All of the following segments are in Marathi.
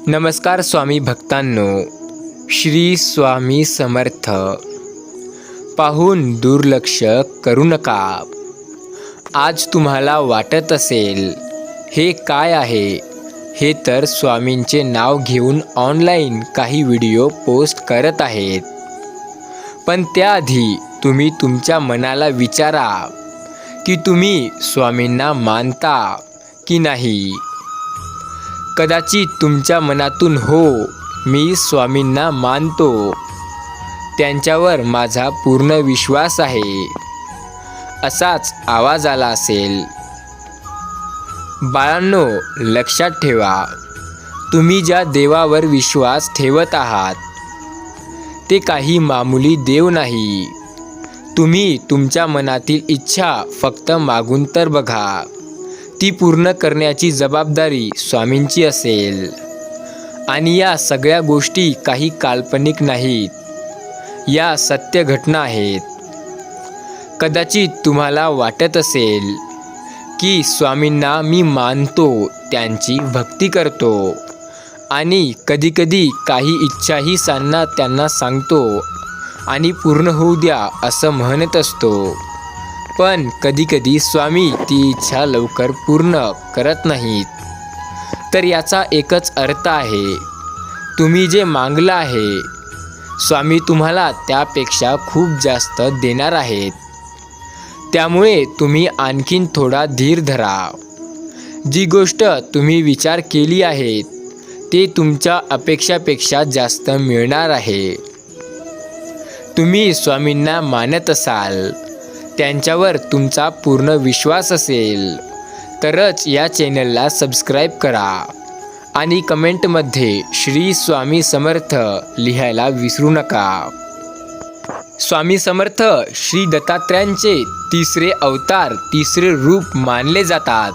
नमस्कार स्वामी भक्तांनो, श्री स्वामी समर्थ. पाहून दुर्लक्ष करू नका. आज तुम्हाला वाटत असेल हे काय आहे, हे तर स्वामींचे नाव घेऊन ऑनलाईन काही व्हिडिओ पोस्ट करत आहेत. पण त्याआधी तुम्ही तुमच्या मनाला विचारा की तुम्ही स्वामींना मानता की नाही. कदाचित तुमच्या मनातून हो, मी स्वामींना मानतो, त्यांच्यावर माझा पूर्ण विश्वास आहे, असाच आवाज आला असेल. बाळांनो, लक्षात ठेवा, तुम्ही ज्या देवावर विश्वास ठेवत आहात ते काही मामूली देव नाही. तुम्ही तुमच्या मनातील इच्छा फक्त मागून तर बघा, ती पूर्ण करण्याची जबाबदारी स्वामींची असेल. आणि या सगळ्या गोष्टी काही काल्पनिक नाहीत, या सत्य घटना आहेत. कदाचित तुम्हाला वाटत असेल की स्वामींना मी मानतो, त्यांची भक्ती करतो आणि कधीकधी काही इच्छाही त्यांना सांगतो आणि पूर्ण होऊ द्या असं म्हणत असतो. पण कधीकधी स्वामी ती इच्छा लवकर पूर्ण करत नाहीत. तर याचा एकच अर्थ आहे, तुम्ही जे मागलं आहे स्वामी तुम्हाला त्यापेक्षा खूप जास्त देणार आहेत. त्यामुळे तुम्ही आणखीन थोडा धीर धरा. जी गोष्ट तुम्ही विचार केली आहे ते तुमच्या अपेक्षापेक्षा जास्त मिळणार आहे. तुम्ही स्वामींना मानत असाल, त्यांच्यावर तुमचा पूर्ण विश्वास असेल तरच या चॅनलला सबस्क्राईब करा आणि कमेंटमध्ये श्री स्वामी समर्थ लिहायला विसरू नका. स्वामी समर्थ श्री दत्तात्रयांचे तिसरे अवतार, तिसरे रूप मानले जातात.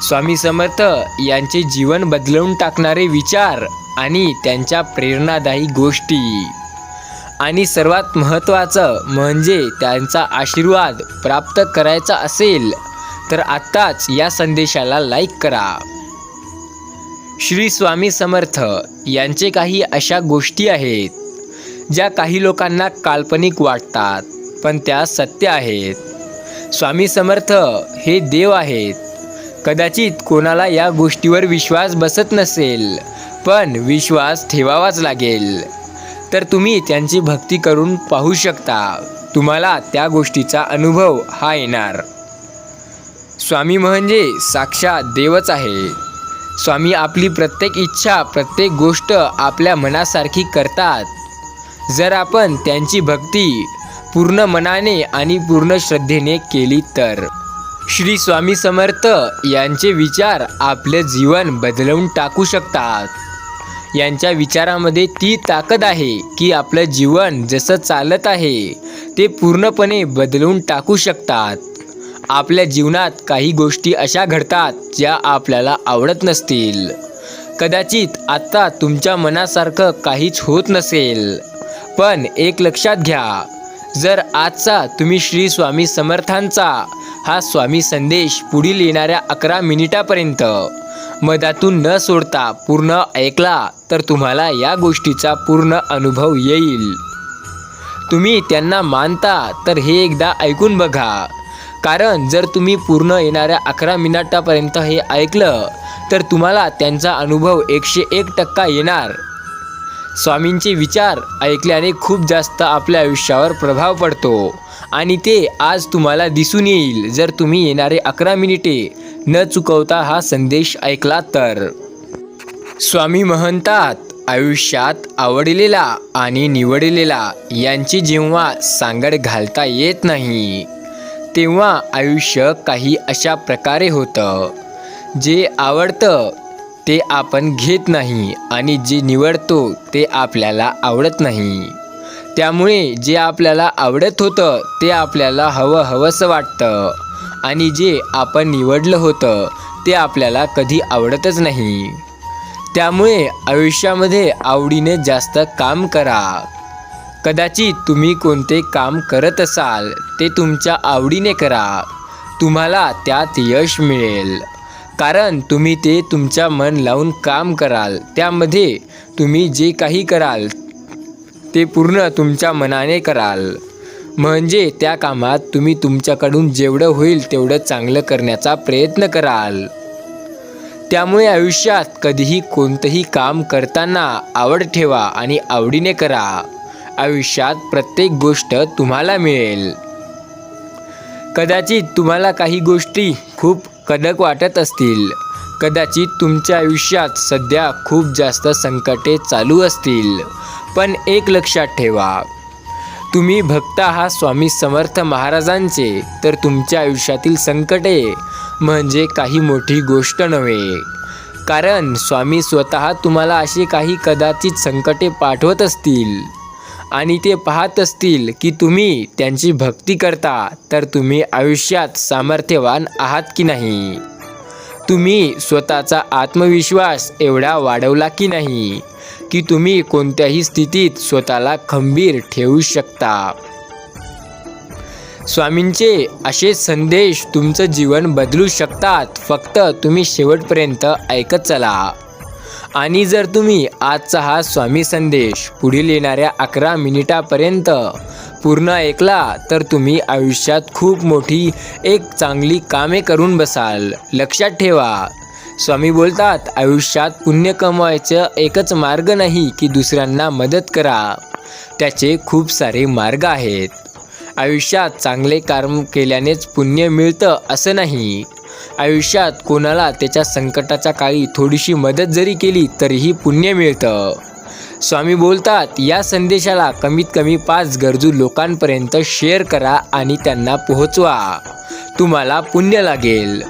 स्वामी समर्थ यांचे जीवन बदलवून टाकणारे विचार आणि त्यांच्या प्रेरणादायी गोष्टी आणि सर्वात महत्त्वाचं म्हणजे त्यांचा आशीर्वाद प्राप्त करायचा असेल तर आत्ताच या संदेशाला लाईक करा. श्री स्वामी समर्थ यांचे काही अशा गोष्टी आहेत ज्या काही लोकांना काल्पनिक वाटतात, पण त्या सत्य आहेत. स्वामी समर्थ हे देव आहेत. कदाचित कोणाला या गोष्टीवर विश्वास बसत नसेल, पण विश्वास ठेवावाच लागेल. तर तुम्ही त्यांची भक्ती करून पाहू शकता, तुम्हाला त्या गोष्टीचा अनुभव हा येणार. स्वामी म्हणजे साक्षात देवच आहे. स्वामी आपली प्रत्येक इच्छा, प्रत्येक गोष्ट आपल्या मनासारखी करतात, जर आपण त्यांची भक्ती पूर्ण मनाने आणि पूर्ण श्रद्धेने केली तर. श्री स्वामी समर्थ यांचे विचार आपले जीवन बदलवून टाकू शकतात. यांच्या विचारामध्ये ती ताकद आहे की आपलं जीवन जसं चालत आहे ते पूर्णपणे बदलून टाकू शकतात. आपल्या जीवनात काही गोष्टी अशा घडतात ज्या आपल्याला आवडत नसतील. कदाचित आत्ता तुमच्या मनासारखं काहीच होत नसेल, पण एक लक्षात घ्या, जर आजचा तुम्ही श्री स्वामी समर्थांचा हा स्वामी संदेश पुढील येणाऱ्या 11 मिनिटापर्यंत मधातून न सोडता पूर्ण ऐकला तर तुम्हाला या गोष्टीचा पूर्ण अनुभव येईल. तुम्ही त्यांना मानता तर हे एकदा ऐकून बघा, कारण जर तुम्ही पूर्ण येणाऱ्या 11 मिनिटापर्यंत हे ऐकलं तर तुम्हाला त्यांचा अनुभव 101% येणार. स्वामींचे विचार ऐकल्याने खूप जास्त आपल्या आयुष्यावर प्रभाव पडतो आणि ते आज तुम्हाला दिसून येईल जर तुम्ही येणारे 11 मिनिटे न चुकवता हा संदेश ऐकला तर. स्वामी म्हणतात, आयुष्यात आवडलेला आणि निवडलेला यांची जेव्हा सांगड घालता येत नाही तेव्हा आयुष्य काही अशा प्रकारे होतं. जे आवडतं ते आपण घेत नाही आणि जे निवडतो ते आपल्याला आवडत नाही. त्यामुळे जे आपल्याला आवडत होतं ते आपल्याला हवंसं वाटतं आणि जे आपण निवडलं होतं ते आपल्याला कधी आवडतच नाही. त्यामुळे आयुष्यामध्ये आवडीने जास्त काम करा. कदाचित तुम्ही कोणते काम करत असाल ते तुमच्या आवडीने करा, तुम्हाला त्यात यश मिळेल. कारण तुम्ही ते तुमच्या मन लावून काम कराल. त्यामध्ये तुम्ही जे काही कराल ते पूर्ण तुमच्या मनाने कराल. म्हणजे त्या कामात तुम्ही तुमच्याकडून जेवढं होईल तेवढं चांगलं करण्याचा प्रयत्न कराल. त्यामुळे आयुष्यात कधीही कोणतंही काम करताना आवड ठेवा आणि आवडीने करा. आयुष्यात प्रत्येक गोष्ट तुम्हाला मिळेल. कदाचित तुम्हाला काही गोष्टी खूप कडक वाटत असतील. कदाचित तुमच्या आयुष्यात सध्या खूप जास्त संकटे चालू असतील. पण एक लक्षात ठेवा, तुम्ही भक्त आहात स्वामी समर्थ महाराजांचे, तर तुमच्या आयुष्यातील संकटे म्हणजे काही मोठी गोष्ट नव्हे. कारण स्वामी स्वतः तुम्हाला अशी काही कदाचित संकटे पाठवत असतील आणि ते पाहत असतील की तुम्ही त्यांची भक्ती करता, तर तुम्ही आयुष्यात सामर्थ्यवान आहात की नाही. तुम्ही स्वतःचा आत्मविश्वास एवढा वाढवला की नाही की तुम्ही कोणत्याही स्थितीत स्वतःला खंबीर ठेवू शकता. स्वामींचे असे संदेश तुमचं जीवन बदलू शकतात. फक्त तुम्ही शेवटपर्यंत ऐकत चला. आणि जर तुम्ही आजचा हा स्वामी संदेश पुढील येणाऱ्या 11 मिनिटापर्यंत पूर्ण ऐकला तर तुम्ही आयुष्यात खूप मोठी एक चांगली कामे करून बसाल. लक्षात ठेवा, स्वामी बोलतात, आयुष्यात पुण्य कमवायचं एकच मार्ग नाही की दुसऱ्यांना मदत करा. त्याचे खूप सारे मार्ग आहेत. आयुष्यात चांगले काम केल्यानेच पुण्य मिळतं असं नाही. आयुष्यात कोणाला त्याच्या संकटाच्या काळी थोडीशी मदत जरी केली तरीही पुण्य मिळतं. स्वामी बोलतात, या संदेशाला कमीत कमी 5 गरजू लोकांपर्यंत शेअर करा आणि त्यांना पोहोचवा. तुम्हाला पुण्य लागेल.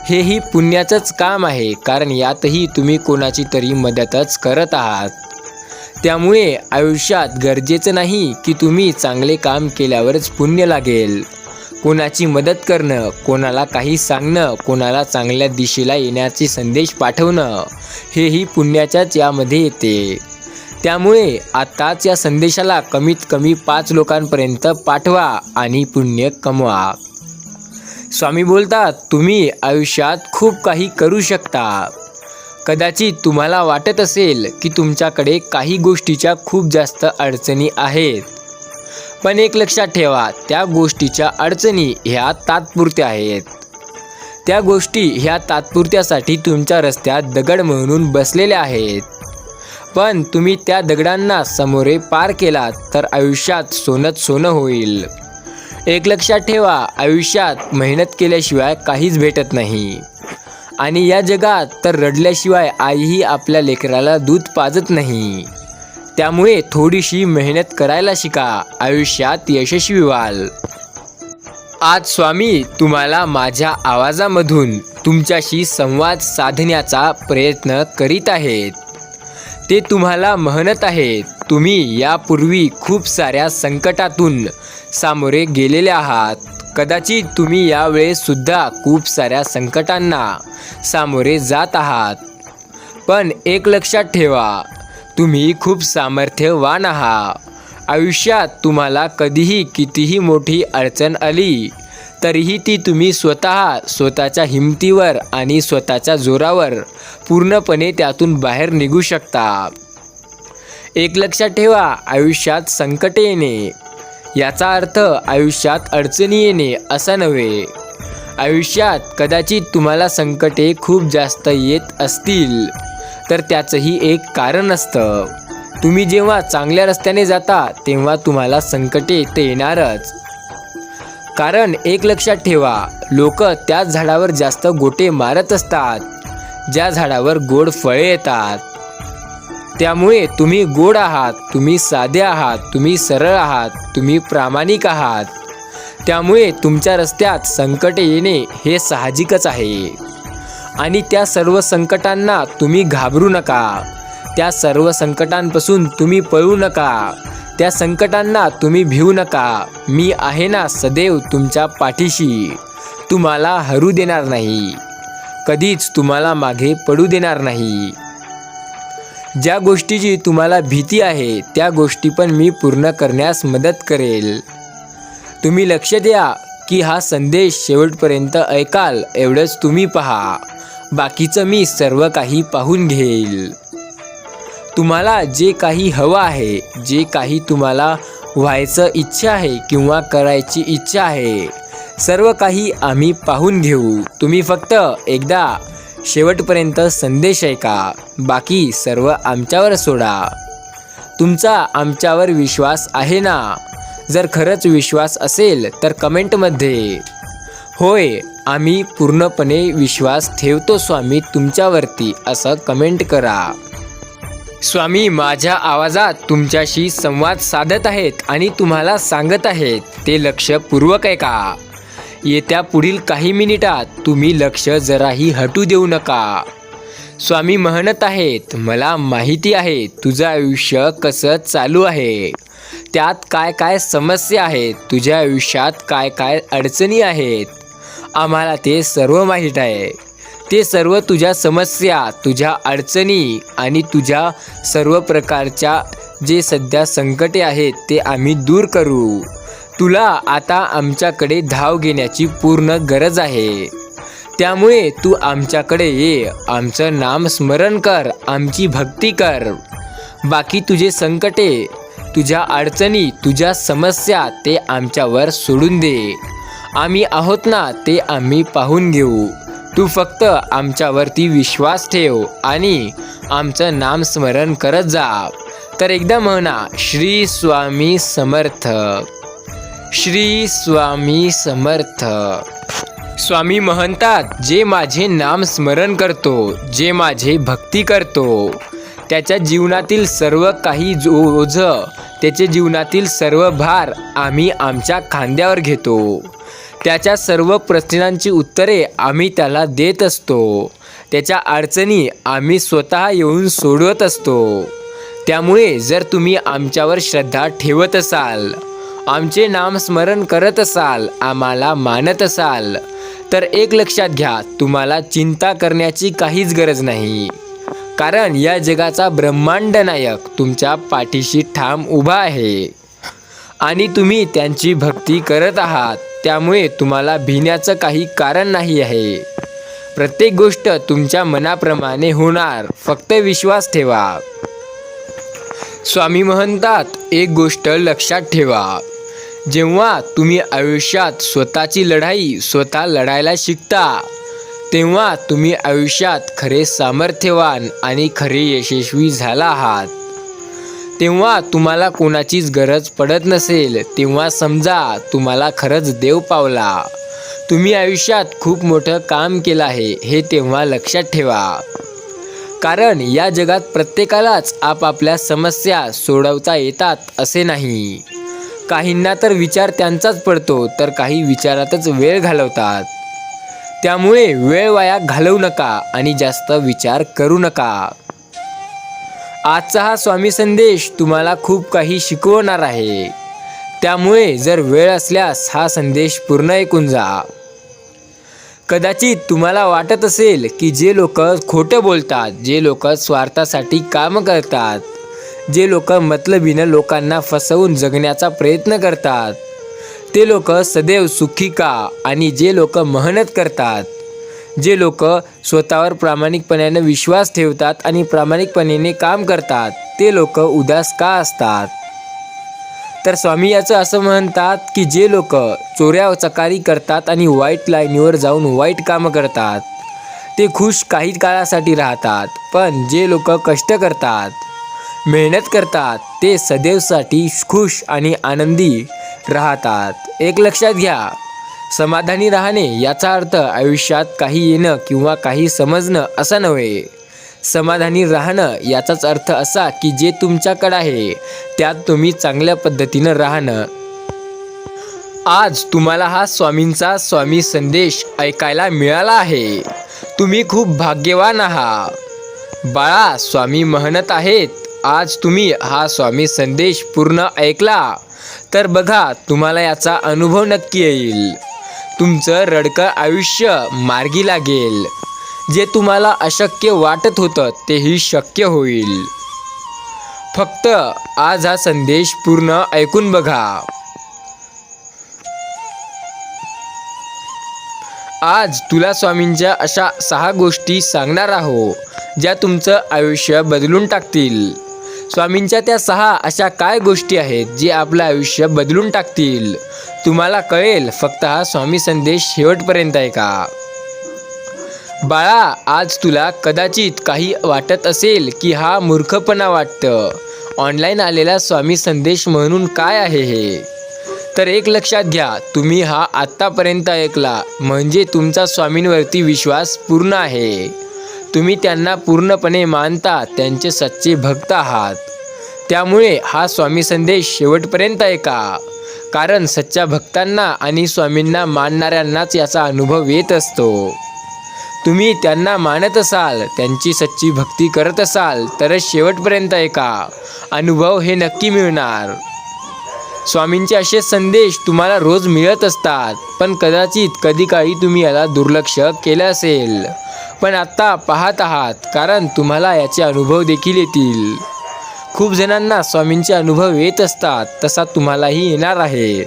हेही पुण्याचंच काम आहे, कारण यातही तुम्ही कोणाची तरी मदतच करत आहात. त्यामुळे आयुष्यात गरजेचं नाही की तुम्ही चांगले काम केल्यावरच पुण्य लागेल. कोणाची मदत करणं, कोणाला काही सांगणं, कोणाला चांगल्या दिशेला येण्याचे संदेश पाठवणं, हेही पुण्याच्याच यामध्ये येते. त्यामुळे आताच या संदेशाला कमीत कमी 5 लोकांपर्यंत पाठवा आणि पुण्य कमवा. स्वामी बोलतात, तुम्ही आयुष्यात खूप काही करू शकता. कदाचित तुम्हाला वाटत असेल की तुमच्याकडे काही गोष्टीच्या खूप जास्त अडचणी आहेत. पण एक लक्षात ठेवा, त्या गोष्टीच्या अडचणी ह्या तात्पुरत्या आहेत. त्या गोष्टी ह्या तात्पुरत्यासाठी तुमच्या रस्त्यात दगड म्हणून बसलेल्या आहेत. पण तुम्ही त्या दगडांना समोरे पार केलात तर आयुष्यात सोनंच सोनं होईल. एक लक्षात ठेवा, आयुष्यात मेहनत केल्याशिवाय काहीच भेटत नाही. आणि या जगात तर रडल्याशिवाय आईही आपल्या लेकराला दूध पाजत नाही. त्यामुळे थोडीशी मेहनत करायला शिका. आयुष्यात यशस्वी व्हाल. आज स्वामी तुम्हाला माझ्या आवाजामधून तुमच्याशी संवाद साधण्याचा प्रयत्न करीत आहेत. ते तुम्हाला म्हणत आहेत, तुम्ही यापूर्वी खूप साऱ्या संकटातून सामोरे गेलेले आहात. कदाचित तुम्ही यावेळेससुद्धा खूप साऱ्या संकटांना सामोरे जात आहात. पण एक लक्षात ठेवा, तुम्ही खूप सामर्थ्यवान आहात. आयुष्यात तुम्हाला कधीही कितीही मोठी अडचण आली तरीही ती तुम्ही स्वतःच्या हिमतीवर आणि स्वतःच्या जोरावर पूर्णपणे त्यातून बाहेर निघू शकता. एक लक्षात ठेवा, आयुष्यात संकटे येणे याचा अर्थ आयुष्यात अडचणी येणे असा नव्हे. आयुष्यात कदाचित तुम्हाला संकटे खूप जास्त येत असतील तर त्याचंही एक कारण असतं. तुम्ही जेव्हा चांगल्या रस्त्याने जाता तेव्हा तुम्हाला संकटे ते येणारच. कारण एक लक्षात ठेवा, लोक त्याच झाडावर जास्त गोटे मारत असतात ज्या झाडावर गोड फळे येतात. त्यामुळे तुम्ही गोड आहात, तुम्ही साधे आहात, तुम्ही सरळ आहात, तुम्ही प्रामाणिक आहात. त्यामुळे तुमच्या रस्त्यात संकटे येणे हे साहजिकच आहे. आणि त्या सर्व संकटांना तुम्ही घाबरू नका. त्या सर्व संकटांपासून तुम्ही पळू नका. त्या संकटांना तुम्ही भिवू नका. मी आहे ना सदैव तुमच्या पाठीशी. तुम्हाला हरू देणार नाही. कधीच तुम्हाला मागे पडू देणार नाही. ज्या गोष्टीची तुम्हाला भीती आहे त्या गोष्टी पण मी पूर्ण करण्यास मदत करेल. तुम्ही लक्ष द्या की हा संदेश शेवटपर्यंत ऐकाल एवढंच तुम्ही पहा. बाकीचं मी सर्व काही पाहून घेईल. तुम्हाला जे काही हवं आहे, जे काही तुम्हाला व्हायचं इच्छा आहे किंवा करायची इच्छा आहे, सर्व काही आम्ही पाहून घेऊ. तुम्ही फक्त एकदा शेवटपर्यंत संदेश ऐका. बाकी सर्व आमच्यावर सोडा. तुमचा आमच्यावर विश्वास आहे ना? जर खरंच विश्वास असेल तर कमेंटमध्ये होय, आम्ही पूर्णपणे विश्वास ठेवतो स्वामी तुमच्यावरती असं कमेंट करा. स्वामी माझ्या आवाजात तुमच्याशी संवाद साधत आहेत आणि तुम्हाला सांगत आहेत, ते लक्षपूर्वक ऐका. येत्या पुढील काही मिनिटात तुम्ही लक्ष जराही हटू देऊ नका. स्वामी म्हणत आहेत, मला माहिती आहे तुझं आयुष्य कसं चालू आहे, त्यात काय काय समस्या आहेत, तुझ्या आयुष्यात काय काय अडचणी आहेत. आम्हाला ते सर्व माहीत आहे. ते सर्व तुझ्या समस्या, तुझ्या अडचणी आणि तुझ्या सर्व प्रकारच्या जे सध्या संकटे आहेत ते आम्ही दूर करू. तुला आता आमच्याकडे धाव घेण्याची पूर्ण गरज आहे. त्यामुळे तू आमच्याकडे ये, आमचं नाम स्मरण कर, आमची भक्ती कर. बाकी तुझे संकटे, तुझ्या अडचणी, तुझ्या समस्या ते आमच्यावर सोडून दे. आम्ही आहोत ना, ते आम्ही पाहून घेऊ. तू फक्त आमच्यावरती विश्वास ठेव आणि आमचं नाम स्मरण करत जा. तर एकदा म्हणा, श्री स्वामी समर्थ, श्री स्वामी समर्थ. स्वामी म्हणतात, जे माझे नाम स्मरण करतो, जे माझे भक्ती करतो, त्याच्या जीवनातील सर्व काही ओझं, त्याचे जीवनातील सर्व भार आम्ही आमच्या खांद्यावर घेतो. त्याच्या सर्व प्रश्नांची उत्तरे आम्ही त्याला देत असतो. त्याच्या अडचणी आम्ही स्वतः येऊन सोडवत असतो. त्यामुळे जर तुम्ही आमच्यावर श्रद्धा ठेवत असाल, आमचे नाम स्मरण करत असाल, आम्हाला मानत असाल, तर एक लक्षात घ्या, तुम्हाला चिंता करण्याची काहीच गरज नाही. कारण या जगाचा ब्रह्मांड नायक तुमच्या पाठीशी ठाम उभा आहे आणि तुम्ही त्यांची भक्ती करत आहात. त्यामुळे तुम्हाला भिण्याचं काही कारण नाही आहे. प्रत्येक गोष्ट तुमच्या मनाप्रमाणे होणार, फक्त विश्वास ठेवा. स्वामी म्हणतात, एक गोष्ट लक्षात ठेवा, जेव्हा तुम्ही आयुष्यात स्वतःची लढाई स्वतः लढायला शिकता, तेव्हा तुम्ही आयुष्यात खरे सामर्थ्यवान आणि खरे यशस्वी झाला आहात. तेव्हा तुम्हाला कोणाचीच गरज पडत नसेल, तेव्हा समजा तुम्हाला खरंच देव पावला. तुम्ही आयुष्यात खूप मोठं काम केलं आहे, हे तेव्हा लक्षात ठेवा. कारण या जगात प्रत्येकालाच आपापल्या समस्या सोडवता येतात असे नाही. काहींना तर विचार त्यांचाच पडतो, तर काही विचारातच वेळ घालवतात. त्यामुळे वेळ वाया घालवू नका आणि जास्त विचार करू नका. आजचा हा स्वामी संदेश तुम्हाला खूप काही शिकवणार आहे. त्यामुळे जर वेळ असल्यास हा संदेश पूर्ण ऐकून जा. कदाचित तुम्हाला वाटत असेल की जे लोक खोटं बोलतात, जे लोक स्वार्थासाठी काम करतात, जे लोक मतलबीनं लोकांना फसवून जगण्याचा प्रयत्न करतात, ते लोक सदैव सुखी का? आणि जे लोक मेहनत करतात, जे लोक स्वतःवर प्रामाणिकपणाने विश्वास ठेवतात आणि प्रामाणिकपणे काम करतात, ते लोक उदास का असतात? तर स्वामी याचं असं म्हणतात की जे लोक चोऱ्या चकारी करतात आणि वाईट लाईनीवर जाऊन वाईट कामं करतात, ते खुश काही काळासाठी राहतात. पण जे लोक कष्ट करतात, मेहनत करतात, ते सदैवसाठी खुश आणि आनंदी राहतात. एक लक्षात घ्या, समाधानी राहणे याचा अर्थ आयुष्यात काही येणं किंवा काही समजणं असा नव्हे. समाधानी राहणं याचाच अर्थ असा की जे तुमच्याकडे आहे त्यात तुम्ही चांगल्या पद्धतीनं राहणं. आज तुम्हाला हा स्वामींचा स्वामी संदेश ऐकायला मिळाला आहे. तुम्ही खूप भाग्यवान आहात. बाळा, स्वामी म्हणत आहेत, आज तुम्ही हा स्वामी संदेश पूर्ण ऐकला तर बघा, तुम्हाला याचा अनुभव नक्की येईल. तुमचं रडकं आयुष्य मार्गी लागेल. जे तुम्हाला अशक्य वाटत होतं तेही शक्य होईल. फक्त आज हा संदेश पूर्ण ऐकून बघा. आज तुला स्वामींच्या अशा 6 गोष्टी सांगणार आहो ज्या तुमचं आयुष्य बदलून टाकतील. स्वामींच्या त्या 6 अशा काय गोष्टी आहेत जे आपलं आयुष्य बदलून टाकतील? तुम्हाला कळेल, फक्त हा स्वामी संदेश शेवटपर्यंत ऐका. बाळा, आज तुला कदाचित काही वाटत असेल की हा मूर्खपणा वाटतं. ऑनलाईन आलेला स्वामी संदेश म्हणून काय आहे हे? तर एक लक्षात घ्या, तुम्ही हा आत्तापर्यंत ऐकला म्हणजे तुमचा स्वामींवरती विश्वास पूर्ण आहे. तुम्ही त्यांना पूर्णपणे मानता, त्यांचे सच्चे भक्त आहात. त्यामुळे हा स्वामी संदेश शेवटपर्यंत ऐका, कारण सच्च्या भक्तांना आणि स्वामींना मानणाऱ्यांनाच याचा अनुभव येत असतो. तुम्ही त्यांना मानत असाल, त्यांची सच्ची भक्ती करत असाल तरच शेवटपर्यंत ऐका. अनुभव हे नक्की मिळणार. स्वामींचे असे संदेश तुम्हाला रोज मिळत असतात, पण कदाचित कधी काळी तुम्ही याला दुर्लक्ष केलं असेल. पण आत्ता पाहत आहात, कारण तुम्हाला याचे अनुभव देखील येतील. खूप जणांना स्वामींचे अनुभव येत असतात, तसा तुम्हालाही येणार आहे.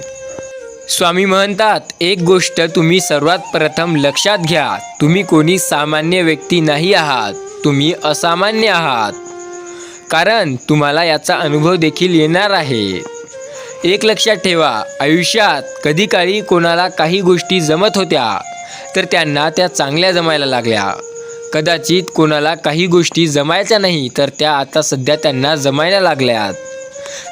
स्वामी म्हणतात, एक गोष्ट तुम्ही सर्वात प्रथम लक्षात घ्या, तुम्ही कोणी सामान्य व्यक्ती नाही आहात, तुम्ही असामान्य आहात. कारण तुम्हाला याचा अनुभव देखील येणार आहे. एक लक्षात ठेवा, आयुष्यात कधी काळी कोणाला काही गोष्टी जमत होत्या तर त्यांना त्या चांगल्या जमायला लागल्या. कदाचित कोणाला काही गोष्टी जमायच्या नाही तर त्या आता सध्या त्यांना जमायला लागल्यात.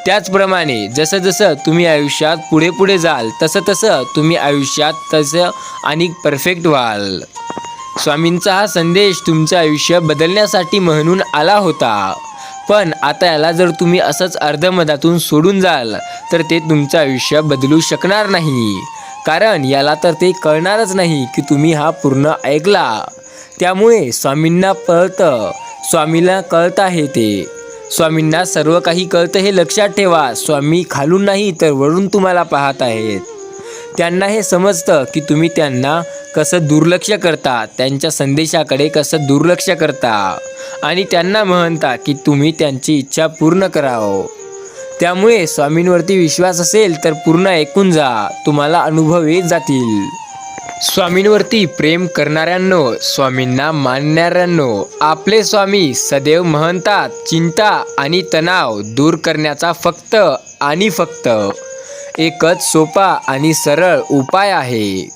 त्याचप्रमाणे जसं जसं तुम्ही आयुष्यात पुढे पुढे जाल तसं तसं तुम्ही आयुष्यात तसं आणि परफेक्ट व्हाल. स्वामींचा हा संदेश तुमचं आयुष्य बदलण्यासाठी म्हणून आला होता. पण आता याला जर तुम्ही असंच अर्धमधातून सोडून जाल तर ते तुमचं आयुष्य बदलू शकणार नाही. कारण याला तर ते कळणारच नाही की तुम्ही हा पूर्ण ऐकला. त्यामुळे स्वामींना कळतं, स्वामीला कळतं आहे ते. स्वामींना सर्व काही कळतं हे लक्षात ठेवा. स्वामी खालून नाही तर वरून तुम्हाला पाहत आहेत. त्यांना हे समजतं की तुम्ही त्यांना कसं दुर्लक्ष करता, त्यांच्या संदेशाकडे कसं दुर्लक्ष करता, आणि त्यांना म्हणता की तुम्ही त्यांची इच्छा पूर्ण करावं. त्यामुळे स्वामींवरती विश्वास असेल तर पूर्ण ऐकून जा, तुम्हाला अनुभव येत जातील. स्वामींवरती प्रेम करणाऱ्यांनो, स्वामींना मानणाऱ्यांनो, आपले स्वामी सदैव म्हणतात, चिंता आणि तणाव दूर करण्याचा फक्त आणि फक्त एकच सोपा आणि सरळ उपाय आहे,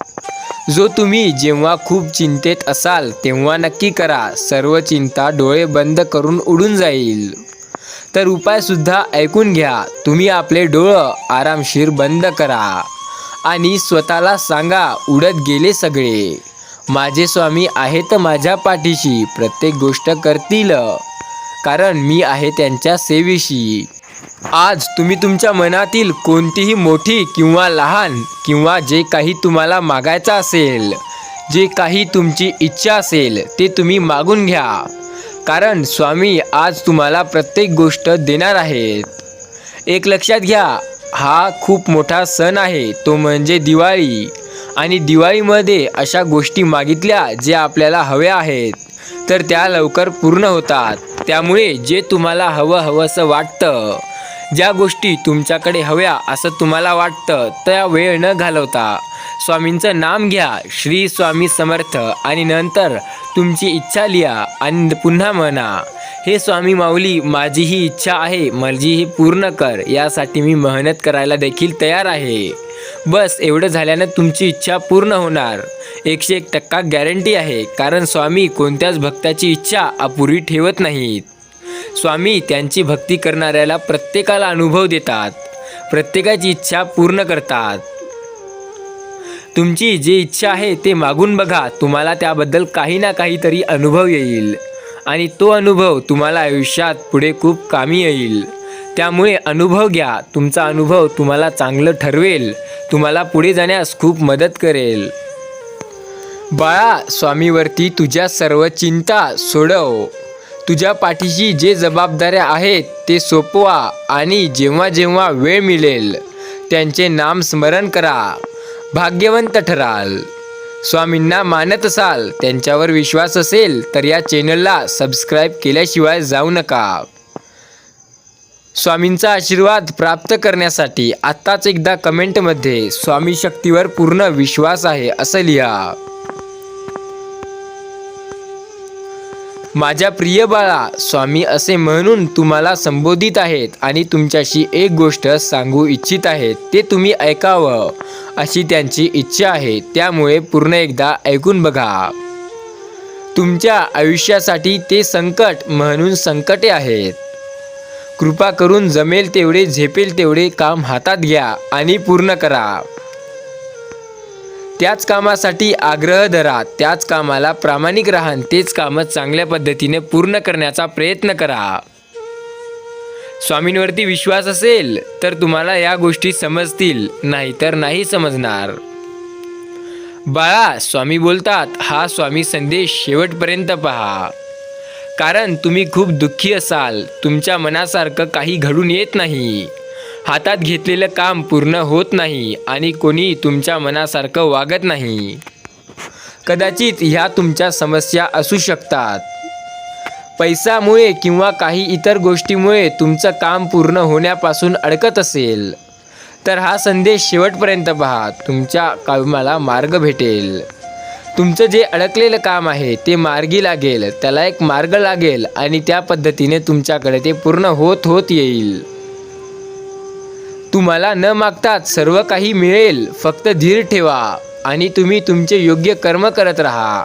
जो तुम्ही जेव्हा खूप चिंतेत असाल तेव्हा नक्की करा. सर्व चिंता डोळे बंद करून उडून जाईल. तर उपायसुद्धा ऐकून घ्या. तुम्ही आपले डोळं आरामशीर बंद करा आणि स्वतःला सांगा, उडत गेले सगळे, माझे स्वामी आहेत माझ्या पाठीशी, प्रत्येक गोष्ट करतील, कारण मी आहे त्यांच्या सेवेशी. आज तुम्ही तुमच्या मनातील कोणतीही मोठी किंवा लहान किंवा जे काही तुम्हाला मागायचं असेल, जे काही तुमची इच्छा असेल ते तुम्ही मागून घ्या, कारण स्वामी आज तुम्हाला प्रत्येक गोष्ट देणार आहेत. एक लक्षात घ्या, हा खूप मोठा सण आहे, तो म्हणजे दिवाळी. आणि दिवाळीमध्ये अशा गोष्टी मागितल्या जे आपल्याला हव्या आहेत तर त्या लवकर पूर्ण होतात. त्यामुळे जे तुम्हाला हवंसं वाटतं, ज्या गोष्टी तुमच्याकडे हव्या असं तुम्हाला वाटतं, त्या वेळ न घालवता स्वामींचं नाम घ्या, श्री स्वामी समर्थ, आणि नंतर तुमची इच्छा लिहा आणि पुन्हा म्हणा, हे स्वामी माऊली, माझी ही इच्छा आहे, माझी ही पूर्ण कर, यासाठी मी मेहनत करायला देखील तयार आहे. बस एवढं झाल्यानं तुमची इच्छा पूर्ण होणार. 101% गॅरंटी आहे, कारण स्वामी कोणत्याच भक्ताची इच्छा अपुरी ठेवत नाहीत. स्वामी त्यांची भक्ती करणाऱ्याला प्रत्येकाला अनुभव देतात, प्रत्येकाची इच्छा पूर्ण करतात. तुमची जी इच्छा आहे ते मागून बघा, तुम्हाला त्याबद्दल काही ना काहीतरी अनुभव येईल आणि तो अनुभव तुम्हाला आयुष्यात पुढे खूप कामी येईल. त्यामुळे अनुभव घ्या. तुमचा अनुभव तुम्हाला चांगलं ठरवेल, तुम्हाला पुढे जाण्यास खूप मदत करेल. बाळा, स्वामीवरती तुझ्या सर्व चिंता सोडव. तुझ्या पाठीशी जे जबाबदाऱ्या आहेत ते सोपवा आणि जेव्हा जेव्हा वेळ मिळेल त्यांचे नाम स्मरण करा. भाग्यवंत ठराल. स्वामींना मानत असाल, त्यांच्यावर विश्वास असेल तर या चॅनलला सबस्क्राईब केल्याशिवाय जाऊ नका. स्वामींचा आशीर्वाद प्राप्त करण्यासाठी आत्ताच एकदा कमेंटमध्ये स्वामी शक्तीवर पूर्ण विश्वास आहे असं लिहा. माझ्या प्रिय बाळा, स्वामी असे म्हणून तुम्हाला संबोधित आहेत आणि तुमच्याशी एक गोष्ट सांगू इच्छित आहेत. ते तुम्ही ऐकावं अशी त्यांची इच्छा आहे. त्यामुळे पूर्ण एकदा ऐकून बघा. तुमच्या आयुष्यासाठी ते संकट म्हणून संकटे आहेत. कृपा करून जमेल तेवढे झेपेल तेवढे काम हातात घ्या आणि पूर्ण करा. त्याच कामासाठी आग्रह धरा, त्याच कामाला प्रामाणिक राहा, तेच काम चांगल्या पद्धतीने पूर्ण करण्याचा प्रयत्न करा. स्वामींवरती विश्वास असेल तर तुम्हाला या गोष्टी समजतील, नाहीतर नाही समजणार. बाळा, स्वामी बोलतात, हा स्वामी संदेश शेवटपर्यंत पहा. कारण तुम्ही खूप दुःखी असाल. तुमच्या मनासारखं काही घडून येत नाही. हातात घेतलेलं काम पूर्ण होत नाही आणि कोणी तुमच्या मनासारखं वागत नाही. कदाचित ह्या तुमच्या समस्या असू शकतात. पैशामुळे किंवा काही इतर गोष्टीमुळे तुमचं काम पूर्ण होण्यापासून अडकत असेल तर हा संदेश शेवटपर्यंत पहा. तुमच्या कामाला मार्ग भेटेल. तुमचं जे अडकलेलं काम आहे ते मार्गी लागेल, त्याला एक मार्ग लागेल आणि त्या पद्धतीने तुमच्याकडे ते पूर्ण होत येईल. तुम्हाला न मागताच सर्व काही मिळेल. फक्त धीर ठेवा आणि तुम्ही तुमचे योग्य कर्म करत राहा.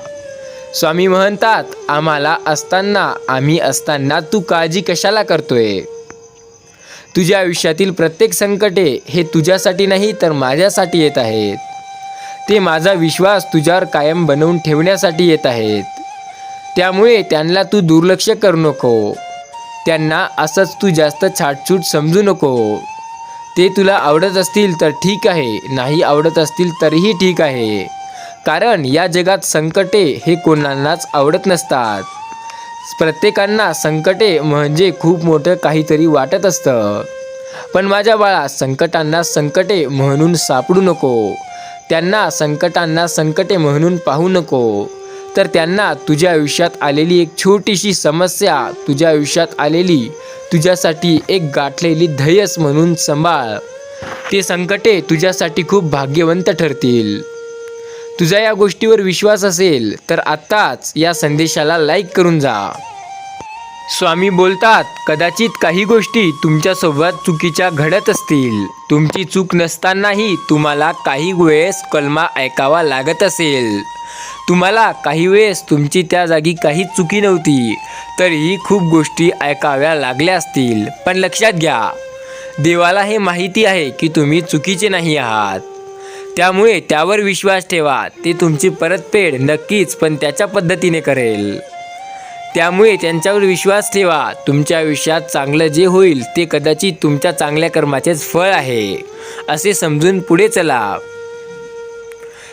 स्वामी म्हणतात, आम्ही असताना तू काळजी कशाला करतोय? तुझ्या आयुष्यातील प्रत्येक संकटे हे तुझ्यासाठी नाही तर माझ्यासाठी येत आहेत. ते माझा विश्वास तुझ्यावर कायम बनवून ठेवण्यासाठी येत आहेत. त्यामुळे त्यांना तू दुर्लक्ष करू नको. त्यांना असंच तू जास्त छाटछूट समजू नको. ते तुला आवडत असतील तर ठीक आहे, नाही आवडत असतील तरीही ठीक आहे. कारण या जगात संकटे हे कोणालाच आवडत नसतात. प्रत्येकांना संकटे म्हणजे खूप मोठं काहीतरी वाटत असतं. पण माझ्या बाळा, संकटांना संकटे म्हणून सापडू नको. त्यांना संकटांना संकटे म्हणून पाहू नको. तर त्यांना तुझ्या आयुष्यात आलेली एक छोटीशी समस्या, तुझ्या आयुष्यात आलेली तुझ्यासाठी एक गाठलेली धैर्यच म्हणून सांभाळ. ते संकटे तुझ्यासाठी खूप भाग्यवंत ठरतील. तुझा या गोष्टीवर विश्वास असेल तर आत्ताच या संदेशाला लाईक करून जा. स्वामी बोलतात, कदाचित काही गोष्टी तुमच्यासोबत चुकीच्या घडत असतील. तुमची चूक नसतानाही तुम्हाला काही वेळेस कलमा ऐकावा लागत असेल. तुम्हाला काही वेळेस तुमची त्या जागी काहीच चुकी नव्हती तरीही खूप गोष्टी ऐकाव्या लागल्या असतील. पण लक्षात घ्या, देवाला हे माहिती आहे की तुम्ही चुकीचे नाही आहात. त्यामुळे त्यावर विश्वास ठेवा. ते तुमची परतफेड नक्कीच पण त्याच्या पद्धतीने करेल. त्यामुळे त्यांच्यावर विश्वास ठेवा. तुमच्या आयुष्यात चांगलं जे होईल ते कदाचित तुमच्या चांगल्या कर्माचेच फळ आहे असे समजून पुढे चला.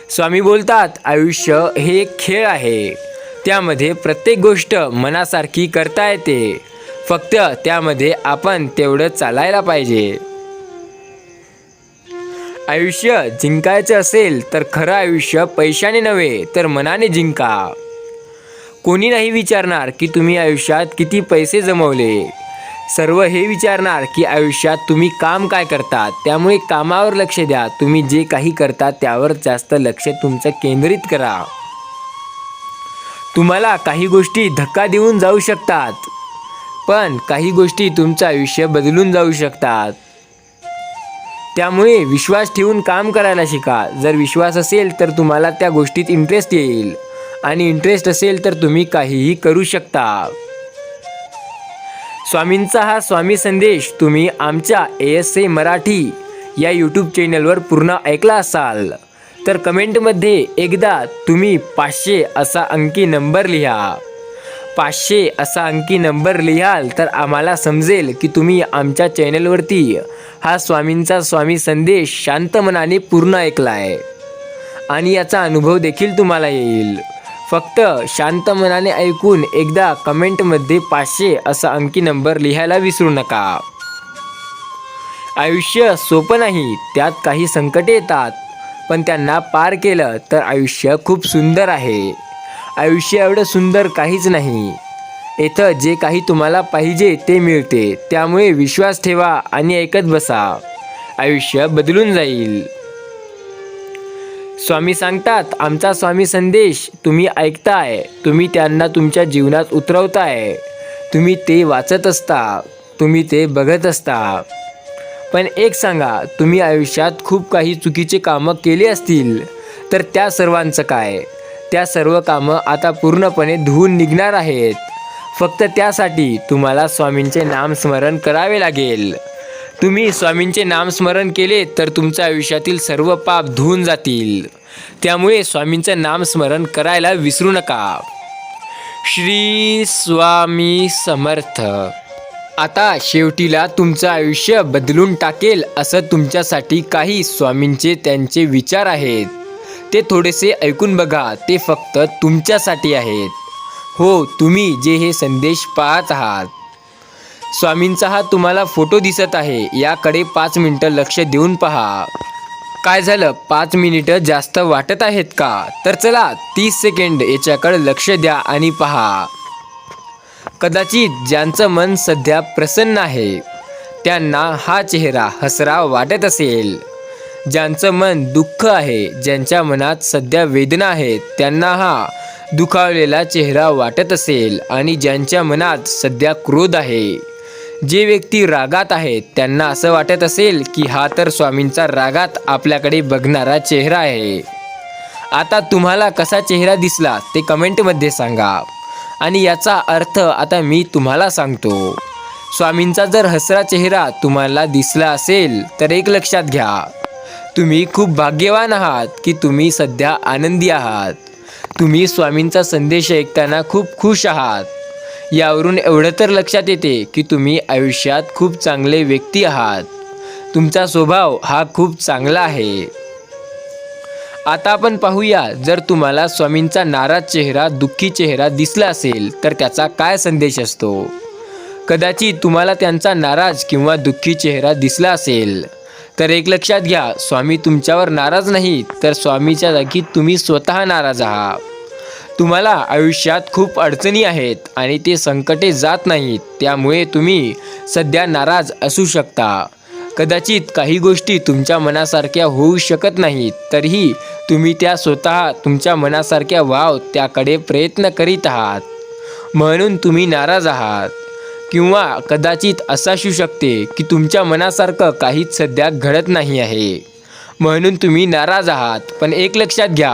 स्वामी बोलतात, आयुष्य हे एक खेळ आहे. त्यामध्ये प्रत्येक गोष्ट मनासारखी करता येते. फक्त त्यामध्ये आपण तेवढं चालायला पाहिजे. आयुष्य जिंकायचं असेल तर खरं आयुष्य पैशाने नव्हे तर मनाने जिंका. कोणी नाही विचारणार की तुम्ही आयुष्यात किती पैसे जमवले. सर्व हे विचारणार की आयुष्यात तुम्ही काम काय करतात. त्यामुळे कामावर लक्ष द्या. तुम्ही जे काही करता त्यावर जास्त लक्ष तुमचं केंद्रित करा. तुम्हाला काही गोष्टी धक्का देऊन जाऊ शकतात, पण काही गोष्टी तुमचं आयुष्य बदलून जाऊ शकतात. त्यामुळे विश्वास ठेवून काम करायला शिका. जर विश्वास असेल तर तुम्हाला त्या गोष्टीत इंटरेस्ट येईल आणि इंटरेस्ट असेल तर तुम्ही काहीही करू शकता. स्वामींचा हा स्वामी संदेश तुम्ही आमच्या ASA मराठी या यूट्यूब चॅनलवर पूर्ण ऐकला असाल तर कमेंटमध्ये एकदा तुम्ही 500 असा अंकी नंबर लिहा. 500 असा अंकी नंबर लिहाल तर आम्हाला समजेल की तुम्ही आमच्या चॅनलवरती हा स्वामींचा स्वामी संदेश शांत मनाने पूर्ण ऐकला आहे आणि याचा अनुभव देखील तुम्हाला येईल. फक्त शांत मनाने ऐकून एकदा कमेंटमध्ये 500 असा अंकी नंबर लिहायला विसरू नका. आयुष्य सोपं नाही, त्यात काही संकटे येतात, पण त्यांना पार केलं तर आयुष्य खूप सुंदर आहे. आयुष्य एवढं सुंदर काहीच नाही. इथं जे काही तुम्हाला पाहिजे ते मिळते. त्यामुळे विश्वास ठेवा आणि ऐकत बसा. आयुष्य बदलून जाईल. स्वामी सांगतात, आमचा स्वामी संदेश तुम्ही ऐकताय, तुम्ही त्यांना तुमच्या जीवनात उतरवताय, तुम्ही ते वाचत असता, तुम्ही ते बघत असता. पण एक सांगा, तुम्ही आयुष्यात खूप काही चुकीचे कामं केली असतील तर त्या सर्वांचं काय? त्या सर्व कामं आता पूर्णपणे धुवून निघणार आहेत. फक्त त्यासाठी तुम्हाला स्वामींचे नामस्मरण करावे लागेल. तुम्ही स्वामींचे नामस्मरण केले तर तुमच्या आयुष्यातील सर्व पाप धुवून जातील. त्यामुळे स्वामींचं नामस्मरण करायला विसरू नका. श्री स्वामी समर्थ. आता शेवटीला तुमचं आयुष्य बदलून टाकेल असं तुमच्यासाठी काही स्वामींचे त्यांचे विचार आहेत. ते थोडेसे ऐकून बघा. ते फक्त तुमच्यासाठी आहेत. हो, तुम्ही जे हे संदेश पाहत आहात, स्वामींचा हा तुम्हाला फोटो दिसत आहे, याकडे 5 मिनिटं लक्ष देऊन पहा. काय झालं, 5 मिनिटं जास्त वाटत आहेत का? तर चला 30 सेकंड याच्याकडे लक्ष द्या आणि पहा. कदाचित ज्यांचं मन सध्या प्रसन्न आहे त्यांना हा चेहरा हसरा वाटत असेल. ज्यांचं मन दुःख आहे, ज्यांच्या मनात सध्या वेदना आहेत, त्यांना हा दुखावलेला चेहरा वाटत असेल. आणि ज्यांच्या मनात सध्या क्रोध आहे, जे व्यक्ती रागात आहेत, त्यांना असं वाटत असेल की हा तर स्वामींचा रागात आपल्याकडे बघणारा चेहरा आहे. आता तुम्हाला कसा चेहरा दिसला ते कमेंटमध्ये सांगा. आणि याचा अर्थ आता मी तुम्हाला सांगतो. स्वामींचा जर हसरा चेहरा तुम्हाला दिसला असेल तर एक लक्षात घ्या, तुम्ही खूप भाग्यवान आहात की तुम्ही सध्या आनंदी आहात. तुम्ही स्वामींचा संदेश ऐकताना खूप खुश आहात. यावरून एवढं तर लक्षात येते की तुम्ही आयुष्यात खूप चांगले व्यक्ती आहात. तुमचा स्वभाव हा खूप चांगला आहे. आता आपण पाहूया, जर तुम्हाला स्वामींचा नाराज चेहरा, दुःखी चेहरा दिसला असेल तर त्याचा काय संदेश असतो. कदाचित तुम्हाला त्यांचा नाराज किंवा दुःखी चेहरा दिसला असेल तर एक लक्षात घ्या, स्वामी तुमच्यावर नाराज नाहीत, तर स्वामीच्या जागी तुम्ही स्वतः नाराज आहात. तुम्हाला आयुष्यात खूप अडचणी आहेत आणि ते संकटे जात नाहीत, त्यामुळे तुम्ही सध्या नाराज असू शकता. कदाचित काही गोष्टी तुमच्या मनासारख्या होऊ शकत नाहीत, तरीही तुम्ही त्या स्वतः तुमच्या मनासारख्या व्हाव त्याकडे प्रयत्न करीत आहात, म्हणून तुम्ही नाराज आहात. किंवा कदाचित असं असू शकते की तुमच्या मनासारखं काहीच सध्या घडत नाही आहे, म्हणून तुम्ही नाराज आहात. पण एक लक्षात घ्या,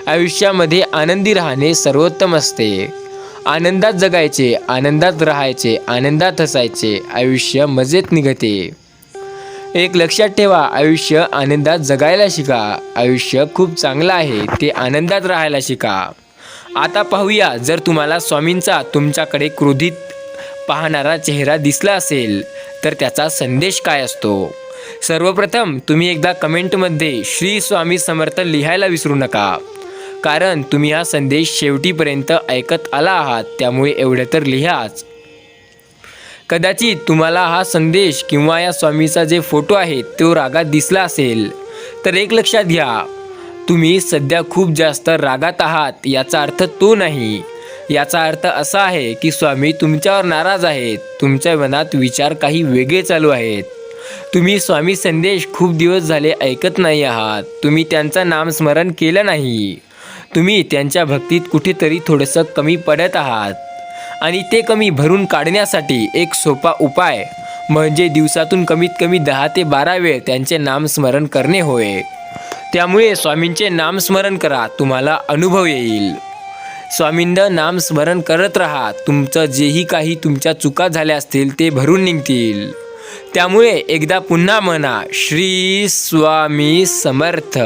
आयुष्यामध्ये आनंदी राहणे सर्वोत्तम असते. आनंदात जगायचे, आनंदात राहायचे, आनंदात हसायचे, आयुष्य मजेत निघते. एक लक्षात ठेवा, आयुष्य आनंदात जगायला शिका. आयुष्य खूप चांगलं आहे, ते आनंदात राहायला शिका. आता पाहूया, जर तुम्हाला स्वामींचा तुमच्याकडे क्रोधित पाहणारा चेहरा दिसला असेल तर त्याचा संदेश काय असतो. सर्वप्रथम तुम्ही एकदा कमेंटमध्ये श्री स्वामी समर्थ लिहायला विसरू नका, कारण तुम्ही हा संदेश शेवटीपर्यंत ऐकत आला आहात, त्यामुळे एवढं तर लिहाच. कदाचित तुम्हाला हा संदेश किंवा या स्वामीचा जे फोटो आहे तो रागात दिसला असेल तर एक लक्षात घ्या, तुम्ही सध्या खूप जास्त रागात आहात. याचा अर्थ तो नाही. याचा अर्थ असा आहे की स्वामी तुमच्यावर नाराज आहेत. तुमच्या मनात विचार काही वेगळे चालू आहेत. तुम्ही स्वामी संदेश खूप दिवस झाले ऐकत नाही आहात. तुम्ही त्यांचं नामस्मरण केलं नाही. तुम्ही त्यांच्या भक्तीत कुठेतरी थोडंसं कमी पडत आहात. आणि ते कमी भरून काढण्यासाठी एक सोपा उपाय म्हणजे दिवसातून कमीत कमी 10 ते 12 वेळ त्यांचे नामस्मरण करणे होय. त्यामुळे स्वामींचे नामस्मरण करा, तुम्हाला अनुभव येईल. स्वामींचं नामस्मरण करत राहा. तुमचं जेही काही तुमच्या चुका झाल्या असतील ते भरून निघतील. त्यामुळे एकदा पुन्हा म्हणा, श्री स्वामी समर्थ.